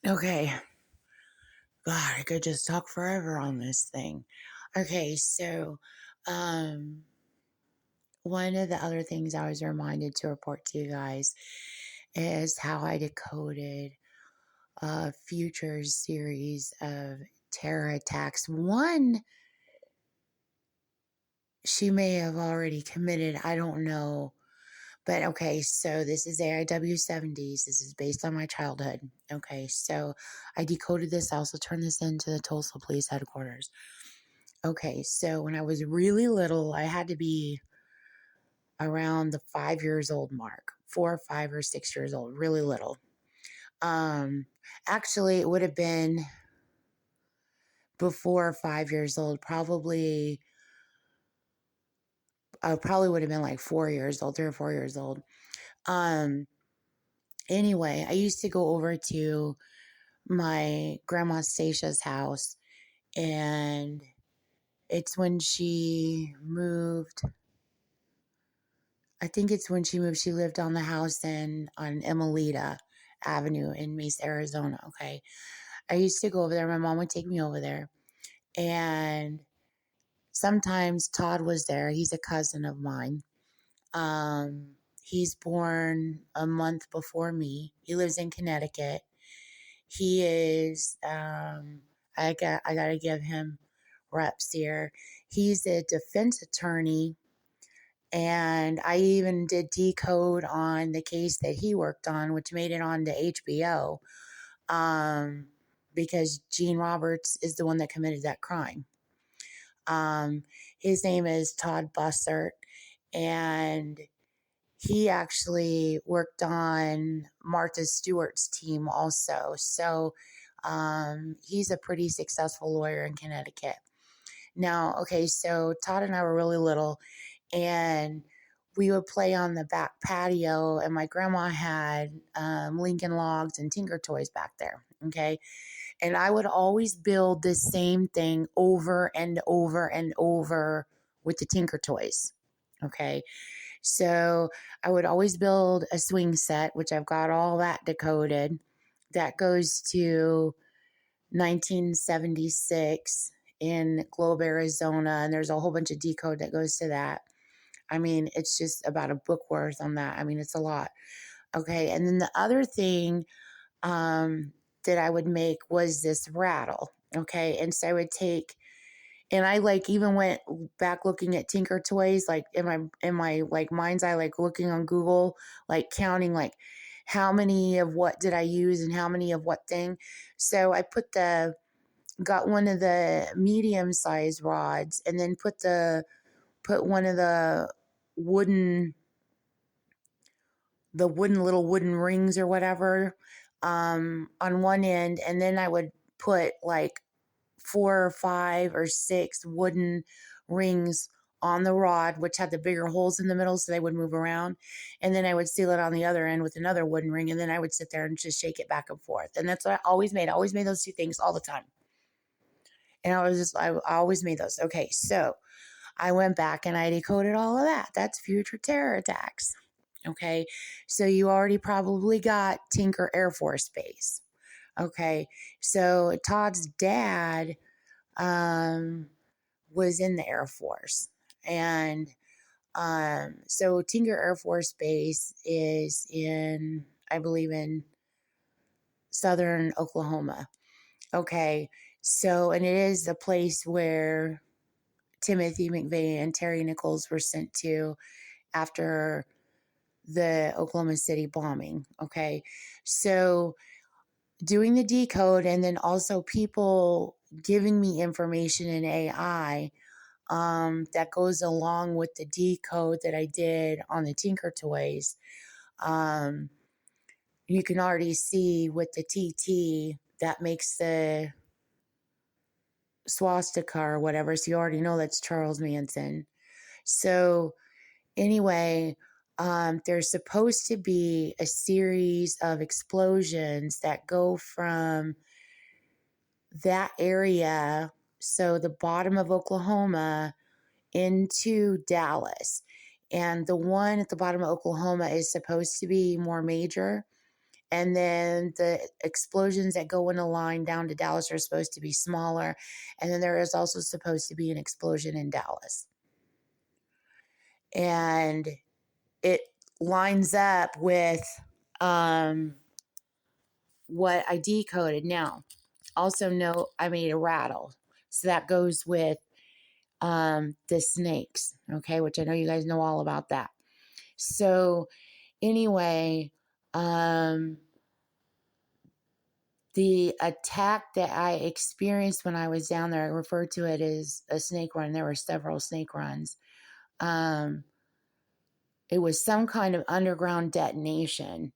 Okay. God, I could just talk forever on this thing. Okay, so um one of the other things I was reminded to report to you guys is how I decoded a future series of terror attacks. One she may have already committed, I don't know. But okay, so this is AIW 70s. This is based on my childhood. Okay, so I decoded this. I also turned this into the Tulsa Police Headquarters. Okay, so when I was really little, I had to be around the 5 years old mark, 4, 5, or 6 years old, really little. Um, Actually, it would have been before 5 years old, probably. I probably would have been like 4 years old, 3 or 4 years old. Um, anyway, I used to go over to my grandma Stacia's house, and it's when she moved. I think it's when she moved. She lived on the house on Emelita Avenue in Mesa, Arizona. Okay. I used to go over there. My mom would take me over there. And sometimes Todd was there. He's a cousin of mine. He's born a month before me. He lives in Connecticut. He is I gotta give him reps here. He's a defense attorney, and I even did decode on the case that he worked on, which made it on to HBO, because Gene Roberts is the one that committed that crime. Um, his name is Todd Bussert, and he actually worked on Martha Stewart's team also. So he's a pretty successful lawyer in Connecticut. Now, okay, so Todd and I were really little, and we would play on the back patio, and my grandma had Lincoln Logs and Tinker Toys back there. Okay. And I would always build the same thing over and over and over with the Tinker Toys. Okay. So I would always build a swing set, which I've got all that decoded. That goes to 1976 in Globe, Arizona. And there's a whole bunch of decode that goes to that. I mean, it's just about a book worth on that. I mean, it's a lot. Okay. And then the other thing that I would make was this rattle. Okay. And so I would take, and I like even went back looking at Tinker Toys, like in my like mind's eye, like looking on Google, like counting like how many of what did I use and how many of what thing. So I got one of the medium sized rods, and then put one of wooden the little wooden rings or whatever on one end, and then I would put like 4 or 5 or 6 wooden rings on the rod, which had the bigger holes in the middle so they would move around. And then I would seal it on the other end with another wooden ring. And then I would sit there and just shake it back and forth. And that's what I always made. I always made those two things all the time. And I always made those. Okay. So I went back and I decoded all of that. That's future terror attacks. Okay. So you already probably got Tinker Air Force Base. Okay. So Todd's dad um, was in the Air Force. And so Tinker Air Force Base is I believe, in southern Oklahoma. Okay. So, and it is a place where Timothy McVeigh and Terry Nichols were sent to after the Oklahoma City bombing. Okay. So, doing the decode, and then also people giving me information in AI that goes along with the decode that I did on the Tinker Toys. Um, you can already see with the TT that makes the swastika or whatever. So you already know that's Charles Manson. So anyway, there's supposed to be a series of explosions that go from that area, so the bottom of Oklahoma, into Dallas. And the one at the bottom of Oklahoma is supposed to be more major. And then the explosions that go in a line down to Dallas are supposed to be smaller. And then there is also supposed to be an explosion in Dallas. And it lines up with what I decoded. Now, also note I made a rattle. So that goes with the snakes, okay, which I know you guys know all about that. So anyway, the attack that I experienced when I was down there, I refer to it as a snake run. There were several snake runs. It was some kind of underground detonation.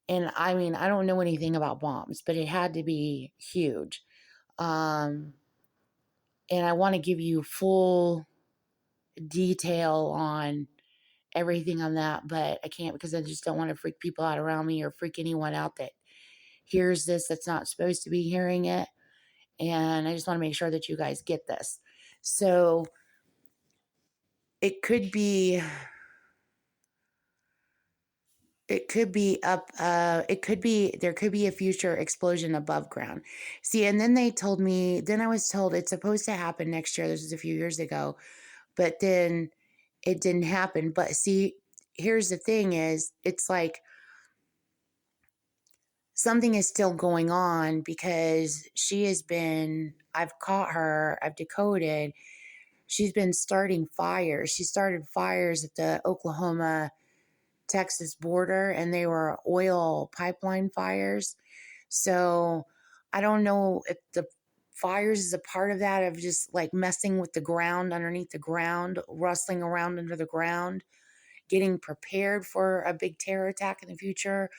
And I mean, I don't know anything about bombs, but it had to be huge. And I want to give you full detail on everything on that, but I can't because I just don't want to freak people out around me or freak anyone out that hears this that's not supposed to be hearing it. And I just want to make sure that you guys get this. So it could be up there could be a future explosion above ground. See, and then I was told it's supposed to happen next year. This was a few years ago, but then it didn't happen. But see, here's the thing is it's like something is still going on because I've caught her, I've decoded, she's been starting fires. She started fires at the Oklahoma Texas border, and they were oil pipeline fires. So I don't know if the fires is a part of that, of just like messing with the ground underneath the ground, rustling around under the ground, getting prepared for a big terror attack in the future.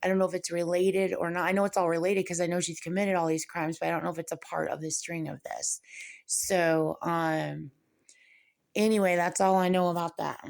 I don't know if it's related or not. I know it's all related because I know she's committed all these crimes, but I don't know if it's a part of the string of this. So, anyway, that's all I know about that.